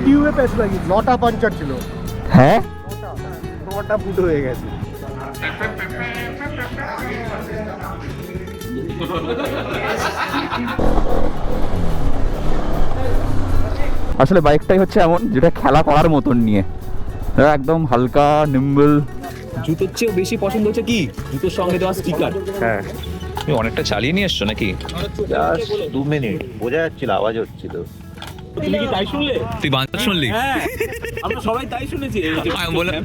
টিউবে প্যাচ লাগিয়ে 9টা পাঞ্চার ছিল। হ্যাঁ 9টা ফুটো হয়ে গেছে। আসলে বাইকটাই হচ্ছে এমন যেটা খেলা করার মতন নিয়ে, একদম হালকা নিম্বল। জুতোর চেয়েও বেশি পছন্দ হচ্ছে কি জুতোর সঙ্গে দেওয়া স্টিকার। হ্যাঁ তুমি অনেকটা চালিয়ে নিয়ে এসছো নাকি? জাস্ট 2 মিনিট বোঝা যাচ্ছিল, আওয়াজ হচ্ছিল। তুমি কি তাই শুনলে? তুই বাঞ্চা শুনলি? হ্যাঁ আমরা সবাই তাই শুনেছি। আমি বললাম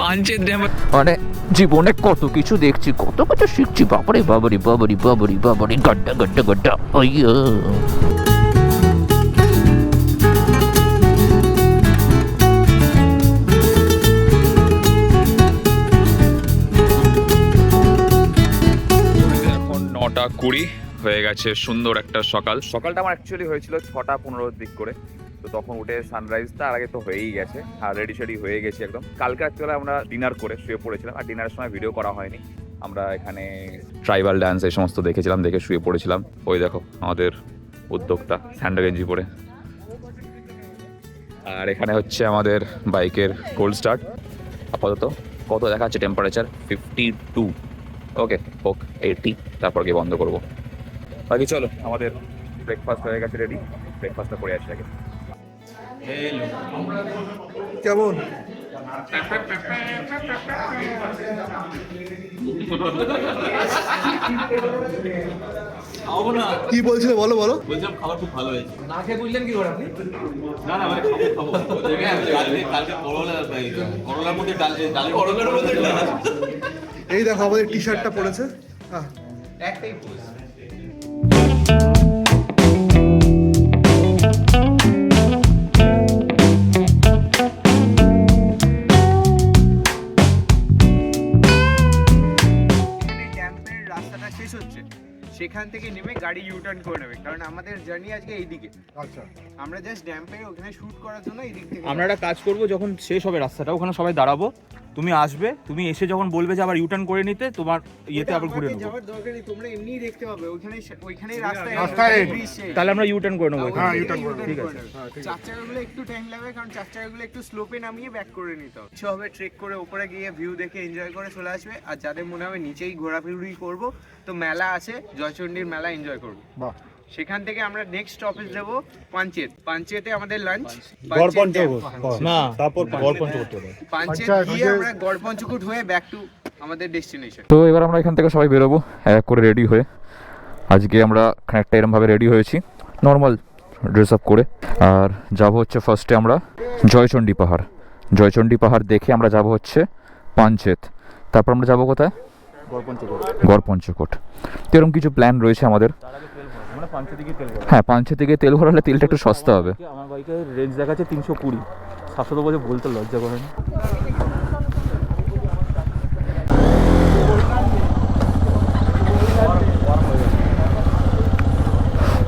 পাঞ্চের ড্যাম। মানে জীবনে কত কিছু দেখছি, কত কিছু শিখছি, বাবারে বাবারি বাবারি বাবারি বাবারি গড্ডা গড্ডা গড্ডা। আইয়ো এখন 9:20 হয়ে গেছে। সুন্দর একটা সকালটা আমার অ্যাকচুয়ালি হয়েছিল 6:15 দিক করে। তো তখন উঠে সানরাইজটা আর আগে তো হয়েই গেছে, আর রেডি শেডি হয়ে গেছি একদম। কালকে অ্যাকচুয়ালি আমরা ডিনার করে শুয়ে পড়েছিলাম, আর ডিনারের সময় ভিডিও করা হয়নি। আমরা এখানে ট্রাইবাল ডান্স এই সমস্ত দেখেছিলাম, দেখে শুয়ে পড়েছিলাম। ওই দেখো আমাদের উদ্যোক্তা স্যান্ডো গেঞ্জি পরে। আর এখানে হচ্ছে আমাদের বাইকের কোল্ড স্টার্ট। আপাতত কত দেখাচ্ছে টেম্পারেচার? 52। ওকে হোক 80, তারপর গিয়ে বন্ধ করবো। বাকি চলো, আমাদের ব্রেকফাস্ট হয়ে গেছে রেডি, ব্রেকফাস্টটা করে আসি আগে। কেমন? কি বলছিলে বলো বলো। বলছিলাম খাবার খুব ভালো হয়েছে। না খেয়ে বুঝলেন কি করে আপনি? না না মানে খাবো কালকে করলার মধ্যে করলার মধ্যে ডাল। এই দেখো আমাদের টি শার্টটা পরেছে। একটাই পোজ। রাস্তাটা শেষ হচ্ছে, সেখান থেকে নেমে গাড়ি ইউটার্ন করে নেবে, কারণ আমাদের জার্নি আজকে এইদিকে। আচ্ছা আমরা জাস্ট ড্যাম্পে ওখানে শুট করার জন্য এই দিক থেকে আমরা একটা কাজ করবো, যখন শেষ হবে রাস্তাটা ওখানে সবাই দাঁড়াবো, তুমি আসবে, তুমি এসে যখন বলবে যে আবার ইউটার্ন করে নিতে, তোমার ইয়েতে আবার ঘুরে নেবো। যাওয়ার দরকার নেই, তোমরা এমনিই দেখতে পাবে ওইখানেই রাস্তায় তাহলে আমরা ইউটার্ন করে নেবো। হ্যাঁ ইউটার্ন করে ঠিক আছে। চার চাকাগুলো একটু টাইম লাগবে, কারণ চার চাকাগুলো একটু স্লোপে নামিয়ে ব্যাক করে নিতে হবে। ইচ্ছে হবে ট্রেক করে উপরে গিয়ে ভিউ দেখে এনজয় করে চলে আসবে, আর যাদের মনে হবে নিচেই ঘোরাফেরি করবো, তো মেলা আছে জয়চণ্ডীর মেলা এনজয় করবো। বাহ। সেখান থেকে আমরা নেক্সট স্টপেজ দেবো পাঞ্চেত। পাঞ্চেতে আমাদের লাঞ্চ, না তারপর গড়পঞ্চকোট পাঞ্চেত গিয়ে আমরা গড়পঞ্চকোট হয়ে ব্যাক টু আমাদের ডেস্টিনেশন। তো এবার আমরা এখান থেকে সবাই বেরোবো এক করে রেডি হয়ে। আজকে আমরা খানিকটা এরমভাবে রেডি হয়েছি, নর্মাল ড্রেস আপ করে। আর যাব হচ্ছে ফার্স্টে আমরা জয়চণ্ডী পাহাড়। জয়চণ্ডী পাহাড় দেখে আমরা যাব হচ্ছে পাঞ্চেত, তারপর আমরা যাব কোথায়? গড়পঞ্চকোট। তো এরকম কিছু প্ল্যান রয়েছে আমাদের। হ্যাঁ পাঞ্চেত থেকে তেল ভরালে তেলটা একটু সস্তা হবে। আমার বাইকের রেঞ্জ দেখাচ্ছে 320, 700 বলে বলতে লজ্জা করে না।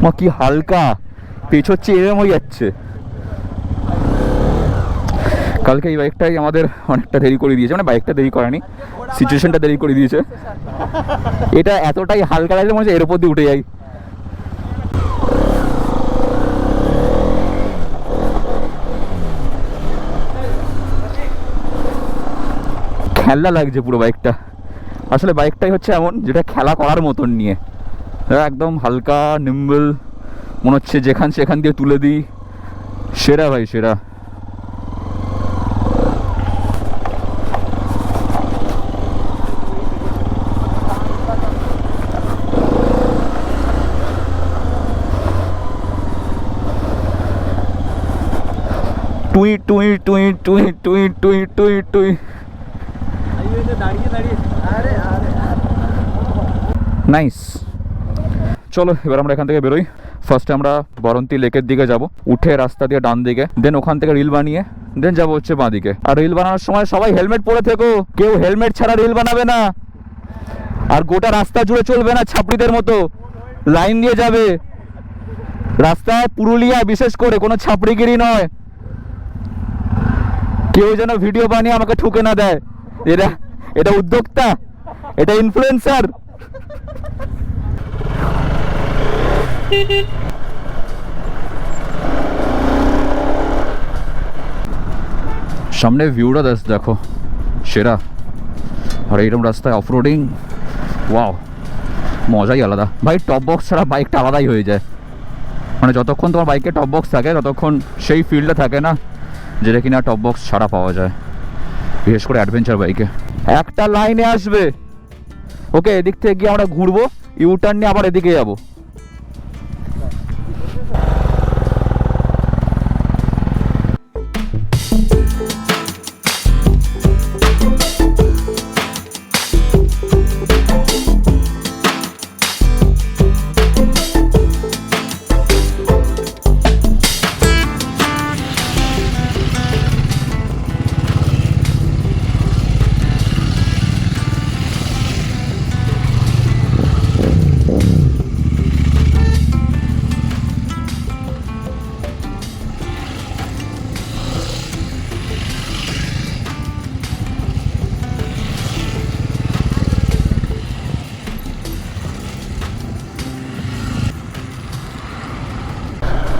মা কি হালকা, পেছ হচ্ছে এরম হয়ে যাচ্ছে। কালকে এই বাইকটাই আমাদের অনেকটা দেরি করে দিয়েছে, মানে বাইকটা দেরি করেনি, সিচুয়েশনটা দেরি করে দিয়েছে। এটা এতটাই হালকা লাগছে মনে হচ্ছে এর উপর দিয়ে উঠে যাই। খেলা লাগছে পুরো বাইকটা। আসলে বাইকটাই হচ্ছে এমন যেটা খেলা করার মতন নিয়ে, একদম হালকা নিম্বল, মনে হচ্ছে যেখান সেখান দিয়ে তুলে দিই। সেরা ভাই সেরা। টুই টুই টুই টুই টুই টুই টুই টুই। নাইস। চলো এবার আমরা এখান থেকে বেরোই। ফার্স্টে আমরা বরন্তী লেকের দিকে যাব, উঠে রাস্তা দিয়ে ডান দিকে, দেন ওখান থেকে রিল বানিয়ে দেন যাবো হচ্ছে বাঁ দিকে। আর রিল বানানোর সময় সবাই হেলমেট পরে থেকো, কেউ হেলমেট ছাড়া রিল বানাবে না। আর গোটা রাস্তা জুড়ে চলবে না ছাপড়িদের মতো, লাইন দিয়ে যাবে। রাস্তায় পুরুলিয়া বিশেষ করে কোনো ছাপড়িগিরি নয়, কেউ যেন ভিডিও বানিয়ে আমাকে ঠুকে না দেয়। এটা উদ্যোক্তা, এটা ইনফ্লুয়েন্সার। সামনে ভিউটা দেখো সেরা। আর এইরকম রাস্তায় অফরোডিং, ওয়াও, মজাই আলাদা ভাই। টপ বক্স ছাড়া বাইকটা আলাদাই হয়ে যায়, মানে যতক্ষণ তোমার বাইকে টপ বক্স থাকে ততক্ষণ সেই ফিল্ডে থাকে না যেটা কিনা টপ বক্স ছাড়া পাওয়া যায়, বিশেষ করে অ্যাডভেঞ্চার বাইকে। একটা লাইনে আসবে, ওকে, এদিক থেকে গিয়ে আমরা ঘুরবো, ইউটার্ন নিয়ে আবার এদিকে যাবো।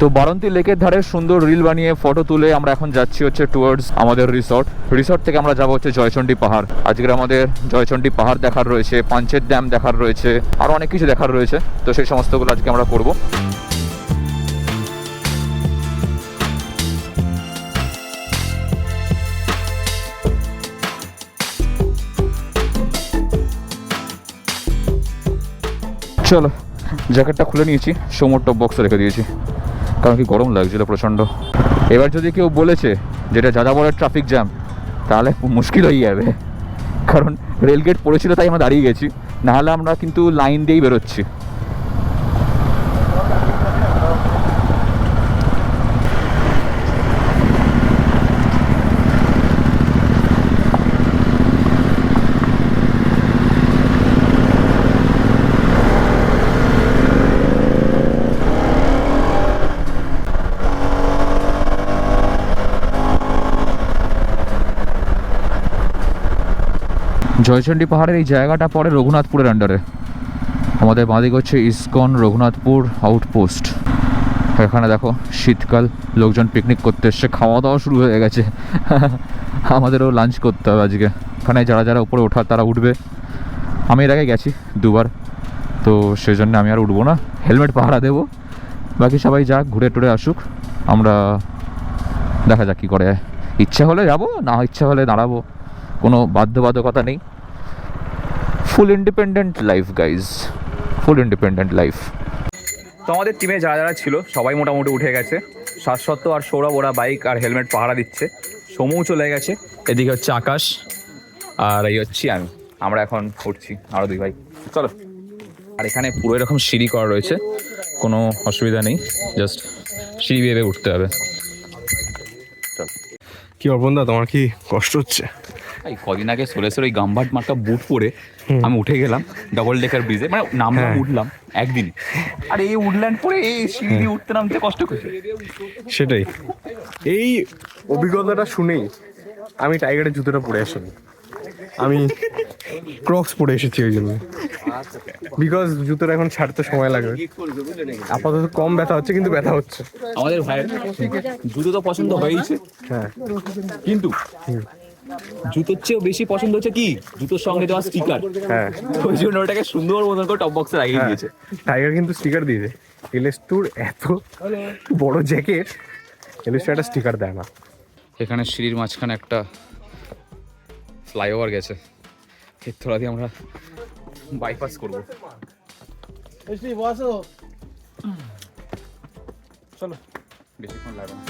তো বারন্তী লেকের ধারে সুন্দর রিল বানিয়ে ফটো তুলে আমরা এখন যাচ্ছি হচ্ছে টুয়ার্ডস আমাদের রিসর্ট থেকে আমরা যাবো হচ্ছে জয়চণ্ডী পাহাড়। আজকের আমাদের জয়চণ্ডী পাহাড় দেখার রয়েছে, পাঞ্চেত ড্যাম দেখার রয়েছে, আরও অনেক কিছু দেখার রয়েছে। তো সেই সমস্তগুলো আজকে আমরা করব। চলো, জ্যাকেটটা খুলে নিয়েছি, সমর টপ বক্সে রেখে দিয়েছি, কারণ কি গরম লাগছিল প্রচণ্ড। এবার যদি কেউ বলেছে যেটা যাযাবরের ট্রাফিক জ্যাম, তাহলে মুশকিল হয়ে যাবে, কারণ রেলগেট পড়েছিল তাই আমরা দাঁড়িয়ে গেছি, নাহলে আমরা কিন্তু লাইন দিয়েই বেরোচ্ছি। জয়চণ্ডী পাহাড়ের এই জায়গাটা পড়ে রঘুনাথপুরের আন্ডারে। আমাদের বাঁদিক হচ্ছে ইসকন রঘুনাথপুর আউটপোস্ট। এখানে দেখো শীতকাল, লোকজন পিকনিক করতে এসছে, খাওয়া দাওয়া শুরু হয়ে গেছে। আমাদেরও লাঞ্চ করতে হবে আজকে। এখানে যারা যারা উপরে ওঠার তারা উঠবে। আমি এর আগে গেছি দুবার, তো সেই জন্য আমি আর উঠবো না, হেলমেট পাহারা দেবো। বাকি সবাই যাক, ঘুরে টুরে আসুক, আমরা দেখা যাক কী করে। ইচ্ছা হলে যাবো, না ইচ্ছা হলে দাঁড়াবো, কোনো বাধ্যবাধকতা নেই। ফুল ইন্ডিপেন্ডেন্ট লাইফ গাইজ, ফুল ইন্ডিপেন্ডেন্ট লাইফ। তো আমাদের টিমে যারা যারা ছিল সবাই মোটামুটি উঠে গেছে। শাশ্বত আর সৌরভ ওরা বাইক আর হেলমেট পাহারা দিচ্ছে, সমু চলে গেছে, এদিকে হচ্ছে আকাশ, আর এই হচ্ছি আমি। আমরা এখন উঠছি আরও দুই ভাই, চলো। আর এখানে পুরো এরকম সিঁড়ি করা রয়েছে, কোনো অসুবিধা নেই, জাস্ট সিঁড়ি বেয়ে উঠতে হবে। কি অর্পণদা, তোমার কি কষ্ট হচ্ছে? এই কদিন আগে সোলেসের ওই গাম্বাট মার্কা বুট পরে আমি উঠে গেলাম ডাবল ডেকার ব্রিজে, মানে নামলাম উঠলাম একদিন, আর এই উডল্যান্ড পরে এই সিঁড়ি দিয়ে উঠতে নামতে কষ্ট করছে। সেটাই, এই অভিজ্ঞতাটা শুনেই আমি টাইগারের জুতোটা পরে আসিনি, আমি ক্রক্স পরে এসেছি ওই জন্য, বিকজ জুতোটা এখন ছাড়তে সময় লাগবে। আপাতত কম ব্যথা হচ্ছে, কিন্তু ব্যথা হচ্ছে। আমাদের ভাইয়ের জুতো তো পছন্দ হয়েইছে, হ্যাঁ, কিন্তু জুতোর চেয়েও বেশি পছন্দ হচ্ছে কি জুতোর সঙ্গে দেওয়া স্টিকার। হ্যাঁ, ওই জন্য ওটাকে সুন্দর মতন করে টপ বক্সে লাগিয়ে দিয়েছে। টাইগার কিন্তু স্টিকার দিয়েছে। এলএস2 এত বড় জ্যাকেট, এলএস2 একটা স্টিকার দেয় না। এখানে সিঁড়ির মাঝখানে একটা ফ্লাইওভার গেছে, এর থোড়া দিয়ে আমরা বাইপাস করবো। চলো, বেশিক্ষণ লাগবে না।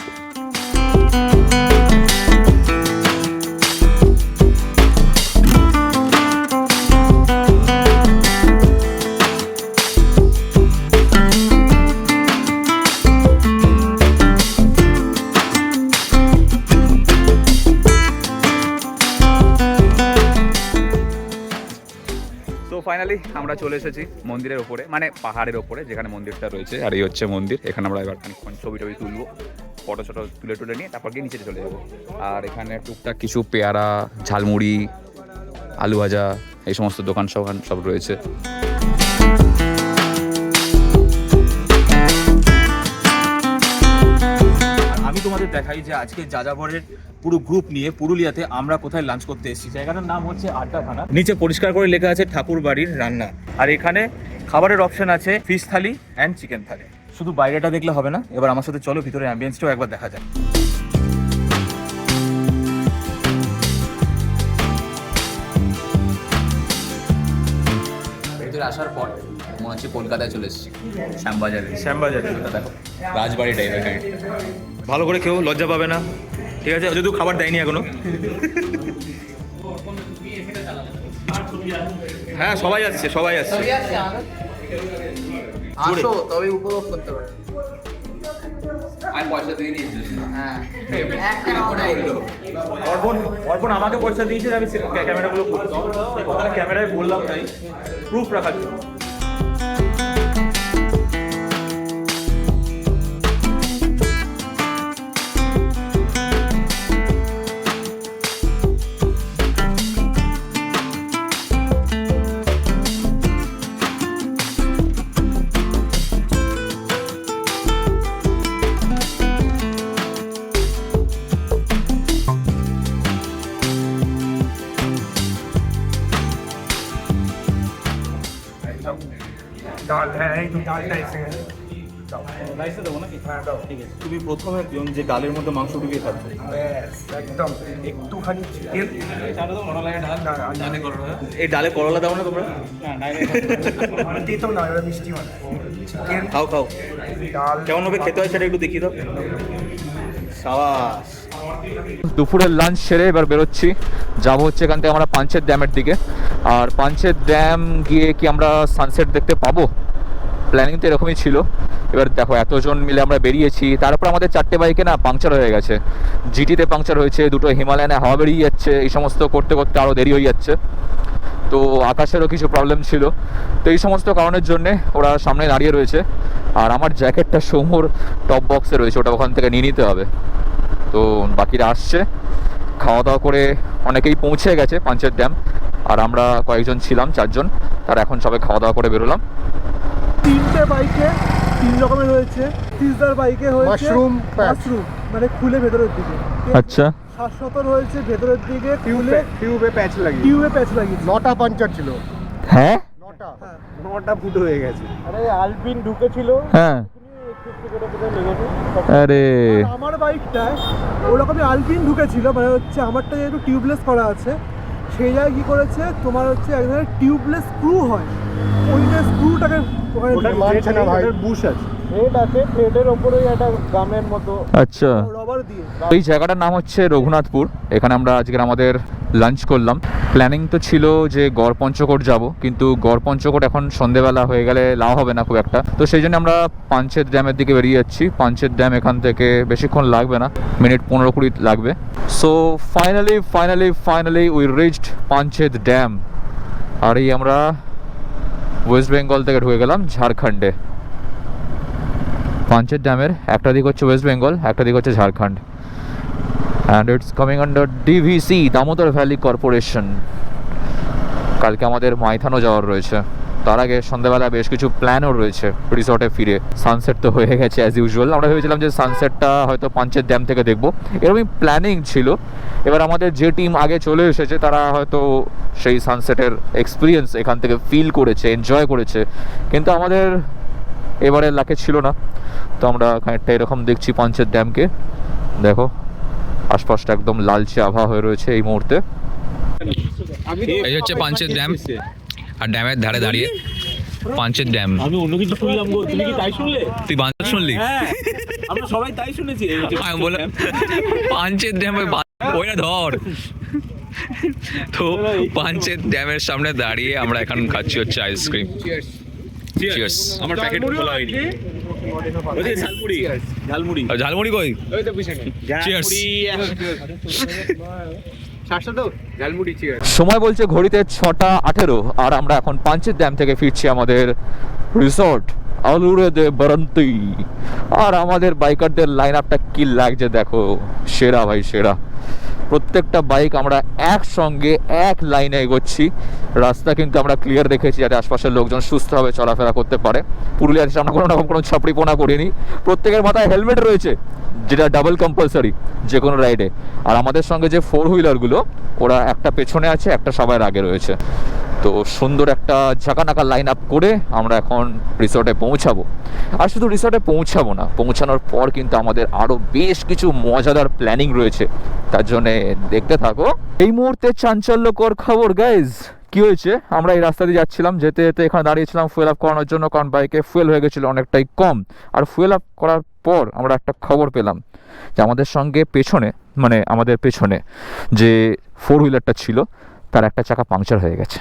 ফাইনালি আমরা চলে এসেছি মন্দিরের ওপরে, মানে পাহাড়ের ওপরে যেখানে মন্দিরটা রয়েছে, আর এই হচ্ছে মন্দির। এখানে আমরা এবার ছবি টবি তুলবো, ফটো ছোটো তুলে নিয়ে তারপর গিয়ে নিচে চলে যাবো। আর এখানে টুকটাক কিছু পেয়ারা, ঝালমুড়ি, আলু ভাজা, এই সমস্ত দোকান সব রয়েছে। আমি তোমাদের দেখাই যে আজকে যাযাবরের পুরো গ্রুপ নিয়ে পুরুলিয়াতে আমরা কোথায় লাঞ্চ করতে এসেছি। জায়গাটার নাম হচ্ছে আড্ডাখানা। নিচে পরিষ্কার করে লেখা আছে ঠাকুর বাড়ির রান্না, আর এখানে খাবারের অপশন আছে ফিশ থালি অ্যান্ড চিকেন থালি। শুধু বাইরেটা দেখলে হবে না, এবার আমার সাথে চলো ভিতরে অ্যাম্বিয়েন্সটাও একবার দেখা যায়। ভেতরে আসার পর মনে হচ্ছে কলকাতায় চলে এসেছি, শ্যামবাজারে দেখো রাজবাড়ি টাইপের কাইন্ড। ভালো করে কেউ লজ্জা পাবে না, ঠিক আছে? যদিও খাবার দেয়নি এখনো। হ্যাঁ সবাই আসছে, সবাই আসছে। আসো তবে উপভোগ করতে পারো। আমি পয়সা দিয়ে দিয়েছি। হ্যাঁ অর্পণ আমাকে পয়সা দিয়েছে, আমি ক্যামেরাগুলো ওখানে ক্যামেরায় বললাম তাই প্রুফ রাখার জন্য। তুমি প্রথমে যে ডালের মধ্যে মাংস ঢুকিয়ে খাচ্ছ, একদম একটুখানি এই ডালে করলা দাও না তোমরা? দিতাম না, ওটা মিষ্টি মানে খাও খাও, ডাল কেমন হবে খেতে হয় সেটা একটু দেখিয়ে দাও। সাবাস। দুপুরের লাঞ্চ সেরে এবার বেরোচ্ছি, যাবো হচ্ছে এখান থেকে আমরা পাঞ্চেত ড্যামের দিকে। আর পাঞ্চেত ড্যাম গিয়ে কি আমরা সানসেট দেখতে পাবো, প্ল্যানিং তো এরকমই ছিল। এবার দেখো এতজন মিলে আমরা বেরিয়েছি, তারপর আমাদের 4টে বাইকে না পাংচার হয়ে গেছে। জিটিতে পাংচার হয়েছে, দুটো হিমালয়ানে হাওয়া বেরিয়ে যাচ্ছে, এই সমস্ত করতে করতে আরও দেরি হয়ে যাচ্ছে। তো আকাশেরও কিছু প্রবলেম ছিল, তো এই সমস্ত কারণের জন্যে ওরা সামনে দাঁড়িয়ে রয়েছে। আর আমার জ্যাকেটটা সৌম্যর টপ বক্সে রয়েছে, ওটা ওখান থেকে নিয়ে নিতে হবে। তো বাকিরা আসছে, খাওয়া দাওয়া করে অনেকেই পৌঁছে গেছে পাঞ্চেত ড্যাম, আর আমরা কয়েকজন ছিলাম 4জন, তারা এখন সবাই খাওয়া দাওয়া করে বেরোলাম। 3টে বাইকে 3 রকমের হয়েছে। তিসদার বাইকে হয়েছে মাশরুম মানে খুলে ভেতরের দিকে। আচ্ছা, 770 হয়েছে ভেতরের দিকে খুলে টিউবে প্যাচ লাগিয়ে টিউবে প্যাচ লাগিয়েছে। 9টা পাঞ্চার ছিল, হ্যাঁ 9টা ফুটো হয়ে গেছে। আরে আলপিন ঢুকেছিল, হ্যাঁ, আরে আর আমার বাইকটায় ওরকমই আলপিন ঢুকেছিল, মানে হচ্ছে আমারটা যেহেতু টিউবলেস করা আছে, সেই জায়গায় কী করেছে তোমার হচ্ছে এক ধরনের টিউবলেস স্ক্রু হয়, ওইটা স্ক্রুটাকে ওখানে মানছে না ভাই, বুশ আছে, প্লেট আছে, প্লেটের ওপরেই একটা গামের মতো আচ্ছা। রবার দিয়ে। এই জায়গাটার নাম হচ্ছে রঘুনাথপুর, এখানে আমরা আজকের আমাদের লাঞ্চ করলাম। প্ল্যানিং তো ছিল যে গড় পঞ্চকোট যাব, কিন্তু গড় পঞ্চকোট এখন সন্ধেবেলা হয়ে গেলে লাভ হবে না খুব একটা, তো সেই জন্য আমরা পাঞ্চেত ড্যামের দিকে বেরিয়ে যাচ্ছি। পাঞ্চেত ড্যাম এখান থেকে বেশিক্ষণ লাগবে না, মিনিট 15-20 লাগবে। So finally we reached Panchet dam. আর এই আমরা ওয়েস্ট বেঙ্গল থেকে ঢুকে গেলাম ঝাড়খণ্ডে। পাঞ্চেত ড্যামের একটা দিক হচ্ছে ওয়েস্ট বেঙ্গল, একটা দিক হচ্ছে Jharkhand, and it's coming under DVC, Damodar valley corporation. কালকে আমাদের মাইথানও যাওয়ার রয়েছে, তার আগে সন্ধ্যাবেলা বেশ কিছু প্ল্যানও রয়েছে রিসর্টে ফিরে। সানসেট তো হয়ে গেছে অ্যাজ ইউজুয়াল, আমরা ভেবেছিলাম যে সানসেটটা হয়তো পাঞ্চেত ড্যাম থেকে দেখবো, এরকমই প্ল্যানিং ছিল। এবার আমাদের যে টিম আগে চলে এসেছে তারা হয়তো সেই সানসেটের এক্সপিরিয়েন্স এখান থেকে ফিল করেছে, এনজয় করেছে, কিন্তু আমাদের এবারে লাকে ছিল না। তো আমরা খানিকটা এরকম দেখছি পাঞ্চেত ড্যামকে, দেখো আশপাশটা একদম লালচে আভা হয়ে রয়েছে এই মুহূর্তে। এই হচ্ছে পাঞ্চেত ড্যাম, আর ড্যামের ধারে দাঁড়িয়ে পাঞ্চেত ড্যাম। আমি অন্য কিছু শুনলাম গো, তুমি কি তাই শুনলে? তুই বাংলা শুনলি? হ্যাঁ আমরা সবাই তাই শুনেছি। আমি বললাম পাঞ্চেত ড্যাম, ওইটা ধর। তো পাঞ্চেত ড্যামের সামনে দাঁড়িয়ে আমরা এখন খাচ্ছি হচ্ছে আইসক্রিম। চিয়ার্স। আমার প্যাকেট খোলা হয়নি। ওই যে ঝালমুড়ি ঝালমুড়ি কই? চিয়ার্স। ঝালমুড়ি চিয়ার। সময় বলছে ঘড়িতে 6টা 18, আর আমরা এখন পাঞ্চেত ড্যাম থেকে ফিরছি আমাদের রিসর্ট। আলুরে দে বারান্তি। আর আমাদের বাইকারদের লাইন আপটা কি লাগছে দেখো, সেরা ভাই সেরা। প্রত্যেকটা বাইক আমরা একসঙ্গে এক লাইনে এগোচ্ছি। রাস্তা কিন্তু আমরা ক্লিয়ার রেখেছি যাতে আশপাশের লোকজন সুস্থভাবে চলাফেরা করতে পারে। পুরুলিয়ার এসে আমরা কোনো রকম কোনো ছাপড়িপোনা করিনি। প্রত্যেকের মাথায় হেলমেট রয়েছে, যেটা ডাবল কম্পালসারি যে কোনো রাইডে। আর আমাদের সঙ্গে যে 4 হুইলারগুলো, ওরা একটা পেছনে আছে, একটা সবার আগে রয়েছে। তো সুন্দর একটা ঝাঁকানাকা লাইন আপ করে আমরা এখন রিসর্টে পৌঁছাবো। আর শুধু রিসর্টে পৌঁছাবো না, পৌঁছানোর পর কিন্তু আমাদের আরও বেশ কিছু মজাদার প্ল্যানিং রয়েছে, তার জন্যে দেখতে থাকো। এই মুহূর্তে চাঞ্চল্যকর খবর গাইজ। কি হয়েছে, আমরা এই রাস্তা দিয়ে যাচ্ছিলাম, যেতে যেতে এখানে দাঁড়িয়েছিলাম ফুয়েল আপ করানোর জন্য, কারণ বাইকে ফুয়েল হয়ে গেছিলো অনেকটাই কম। আর ফুয়েল আপ করার পর আমরা একটা খবর পেলাম যে আমাদের সঙ্গে পেছনে, মানে আমাদের পেছনে যে 4 হুইলারটা ছিল, তার একটা চাকা পাংচার হয়ে গেছে।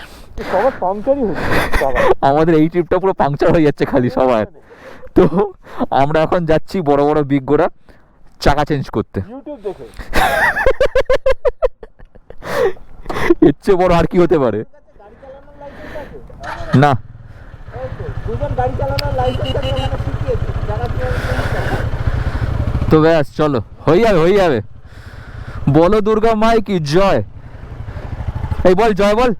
আমাদের এই ট্রিপটা পুরো পাংচার হয়ে যাচ্ছে খালি সবার। তো আমরা এখন যাচ্ছি বড় বড় বিজ্ঞরা চাকা চেঞ্জ করতে। এর চেয়ে বড় আর কি হতে পারে? না, তো ব্যাস চলো, হয়ে যাবে হয়ে যাবে। বলো দুর্গা মাই কি জয়। এই বল জয় বল।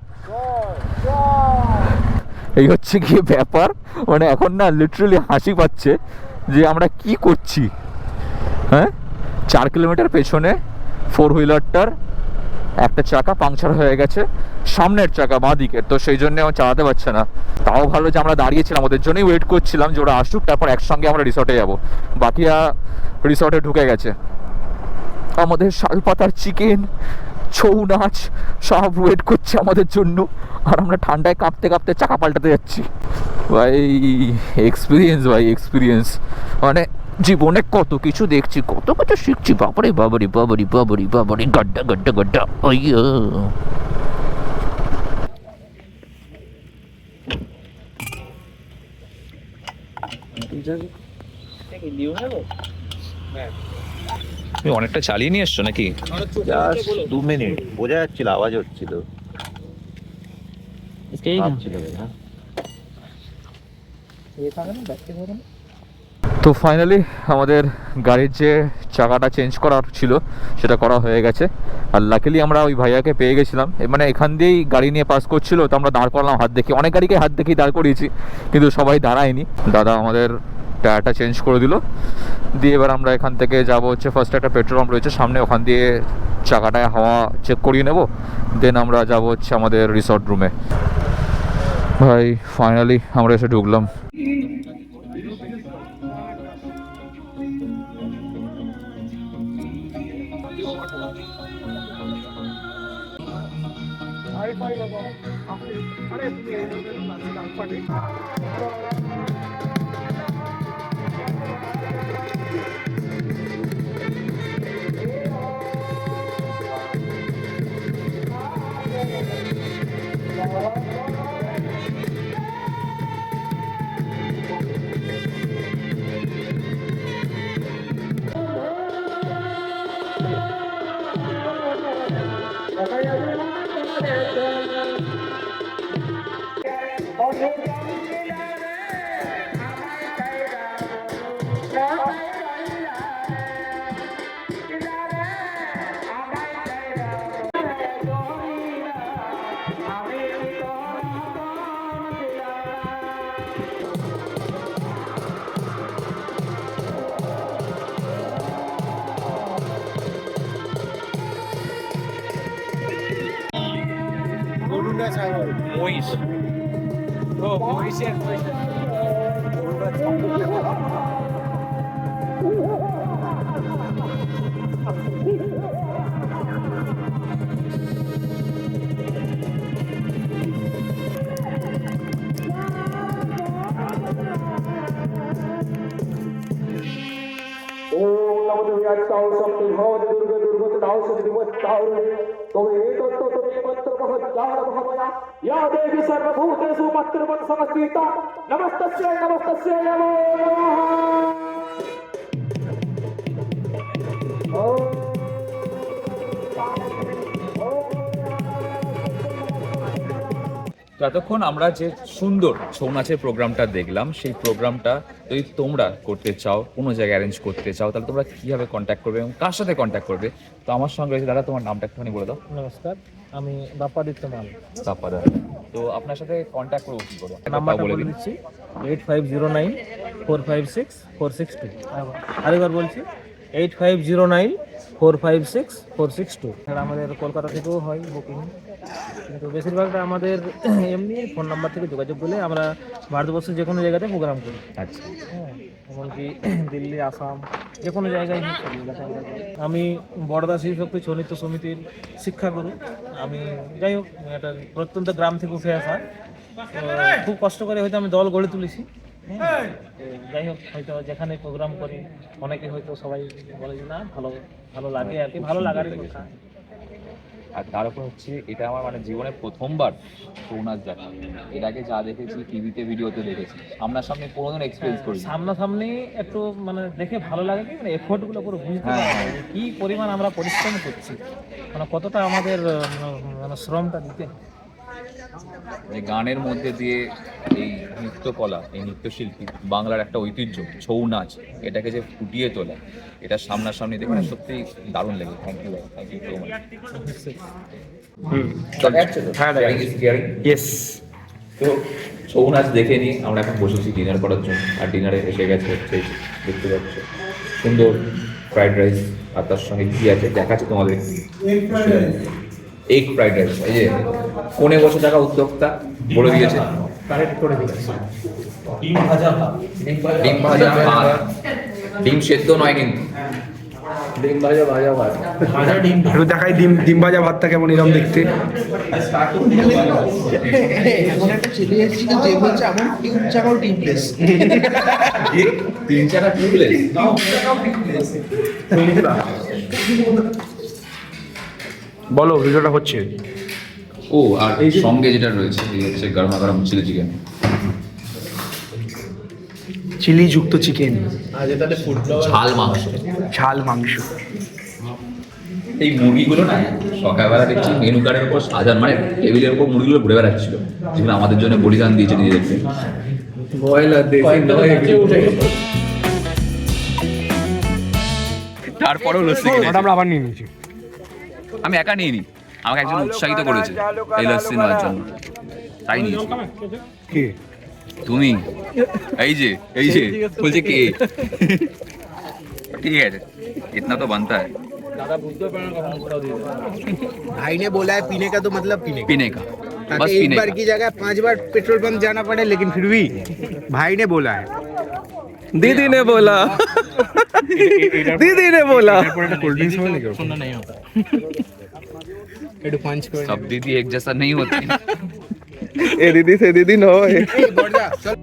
এই হচ্ছে কি ব্যাপার, মানে এখন না লিটারালি হাসি পাচ্ছে যে আমরা কি করছি। হ্যাঁ, 4 কিলোমিটার পেছনে 4 হুইলারটার একটা চাকা পাংচার হয়ে গেছে, সামনের চাকা বাঁ দিকের। তো সেই জন্য চালাতে পারছে না। তাও ভালো যে আমরা দাঁড়িয়েছিলাম, ওদের জন্যই ওয়েট করছিলাম যে ওরা আসুক, তারপর একসঙ্গে আমরা রিসর্টে যাব। বাকিরা রিসর্টে ঢুকে গেছে। আমাদের শালপাতার চিকেন, ছৌ নাচ সব ওয়েট করছে আমাদের জন্য, আর আমরা ঠান্ডায় কাঁপতে কাঁপতে চাকা পাল্টাতে যাচ্ছি। ভাই এক্সপিরিয়েন্স, ভাই এক্সপিরিয়েন্স, মানে জীবনে কত কিছু দেখছি, কত কিছু শিখছি। বাবারে বাবারি বাবারি বাবারি বাবারি, গাড্ডা গাড্ডা গাড্ডা। অయ్యో তুমি অনেকটা চালিয়ে নিয়ে এসছো নাকি? জাস্ট 2 মিনিট, বোঝা যাচ্ছিল, আওয়াজ হচ্ছিল। ভাবছিল না। তো ফাইনালি আমাদের গাড়ির যে চাকাটা চেঞ্জ করার ছিল সেটা করা হয়ে গেছে। আর লাকিলি আমরা ওই ভাইয়াকে পেয়ে গেছিলাম, মানে এখান দিয়েই গাড়ি নিয়ে পাস করছিল, তো আমরা দাঁড় করলাম হাত দেখি। অনেক গাড়িকে হাত দেখেই দাঁড় করিয়েছি, কিন্তু সবাই দাঁড়ায়নি। দাদা আমাদের টায়ারটা চেঞ্জ করে দিল। দিয়ে এবার আমরা এখান থেকে যাব হচ্ছে, ফার্স্ট একটা পেট্রোল পাম্প রয়েছে সামনে, ওখান দিয়ে চাকাটায় হাওয়া চেক করিয়ে নেব। দেন আমরা যাব হচ্ছে আমাদের রিসর্ট রুমে। ভাই ফাইনালি আমরা এসে ঢুকলাম। মহিষ, ও মহিষের या देवी सर्वभूतेषु मत्रुवन् समस्थिता नमस्तस्यै नमस्तस्यै नमो তো এতক্ষণ আমরা যে সুন্দর ছৌ নাচের প্রোগ্রামটা দেখলাম, সেই প্রোগ্রামটা যদি তোমরা করতে চাও, কোনো জায়গায় অ্যারেঞ্জ করতে চাও, তাহলে তোমরা কীভাবে কন্ট্যাক্ট করবে এবং কার সাথে কন্ট্যাক্ট করবে? তো আমার সঙ্গে রয়েছে দাদা, তোমার নামটা একটুখানি বলে দাও। নমস্কার, আমি বাপ্পাদিত্য মাল। তারপরে তো আপনার সাথে কন্ট্যাক্ট করবো কী করবো? নাম্বারটা বলে দিচ্ছি 8509456462। আরেকবার বলছি 8509456462। আমাদের কলকাতা থেকেও হয় বুকিং, কিন্তু বেশিরভাগটা আমাদের এমনি ফোন নাম্বার থেকে যোগাযোগ করলে আমরা ভারতবর্ষের যে কোনো জায়গাতে প্রোগ্রাম করি। আচ্ছা, হ্যাঁ, এমনকি দিল্লি, আসাম, যে কোনো জায়গায় হোক, সব জায়গাতে আমরা করি। আমি বড়দা শিবশক্তি ছৌ নৃত্য সমিতির শিক্ষাগুরু। আমি যাই হোক, একটা প্রত্যন্ত গ্রাম থেকে উঠে আসা, তো খুব কষ্ট করে হয়তো আমি দল গড়ে তুলেছি। হ্যাঁ, তো যাই হোক, হয়তো যেখানে প্রোগ্রাম করি অনেকে হয়তো সবাই বলে যে না ভালো ভালো লাগে আর কি, ভালো লাগারই কথা। আর তার উপর হচ্ছে এটা আমার মানে জীবনে প্রথমবার ছৌ নাচ দেখা। এর আগে যা দেখেছি টিভিতে, ভিডিওতে দেখেছি, সামনাসামনি কোনোদিন এক্সপিরিয়েন্স করি। সামনাসামনি একটু মানে দেখে ভালো লাগে কি, মানে এফোর্টগুলো পুরো বুঝতে হ্যাঁ, পারি যে কি পরিমাণ আমরা পরিশ্রম করছি, মানে কতটা আমাদের মানে শ্রমটা দিতে হয়। যে গানের মধ্যে দিয়ে এই নৃত্যকলা, এই নৃত্যশিল্পী, বাংলার একটা ঐতিহ্য ছৌ নাচ, এটাকে যে ফুটিয়ে তোলা, এটা সামনাসামনি দেখে না সত্যি দারুণ লাগে। Thank you so much. হ্যাঁ ইয়েস। তো ছৌ নাচ দেখে নিয়ে আমরা এখন বসেছি ডিনার করার জন্য, আর ডিনারে এসে গেছে হচ্ছে দেখতে পাচ্ছ সুন্দর ফ্রাইড রাইস, আর তার সঙ্গে কী আছে দেখাচ্ছে তোমাদের, এগ ফ্রাইড রাইস। এই যে কোণে বসে থাকা উদ্যোক্তা বলে দিয়েছে ডিম ভাজা ভাত, ডিম সেদ্ধ নয় কিন্তু ডিম ভাজা ভাত, একটু দেখাই ডিম ভাজা ভাতটা কেমন এরকম দেখতে। এখন একটা ছেলে এসেছিল যে বলছে আমার 3 চাকাও টিমলেস। 3 চাকা টিউবলেস। বলো ভিডিওটা হচ্ছে। ও আর এই সঙ্গে যেটা রয়েছে এই হচ্ছে গরমা গরম চিলি চিকেন, চিলি যুক্ত চিকেন, ঝাল মাংস, ঝাল মাংস। এই মুরগিগুলো না সকালবেলা দেখছি মেনু কার্ডের উপর সাজান, মানে টেবিলের উপর মুরগিগুলো ঘুরে বেড়াচ্ছিল, যেগুলো আমাদের জন্য বলিদান দিয়েছে নিজেদেরকে। তারপরেও লস্যি কিনেছি। আমরা আবার নিয়ে নিয়েছি। আমি একা নিইনি, আমাকে একজন উৎসাহিত করেছে এই লস্যি নেওয়ার জন্য, তাই নিয়েছি। কে তুমি? এই যে বলছে কে? ठीक है इतना तो बनता है। भाई ने बोला है पीने का तो मतलब पीने का ताकि बस एक पीने बार का। की जगह 5 बार पेट्रोल पंप जाना पड़े, लेकिन फिर भी भाई ने बोला है। दीदी ने बोला दीदी ने बोला कोल्ड ड्रिंक्स में नहीं सुनना नहीं होता। एडो पंच कर सब दीदी एक जैसा नहीं होती। ए दीदी से दीदी न होए। बढ़ जा चल।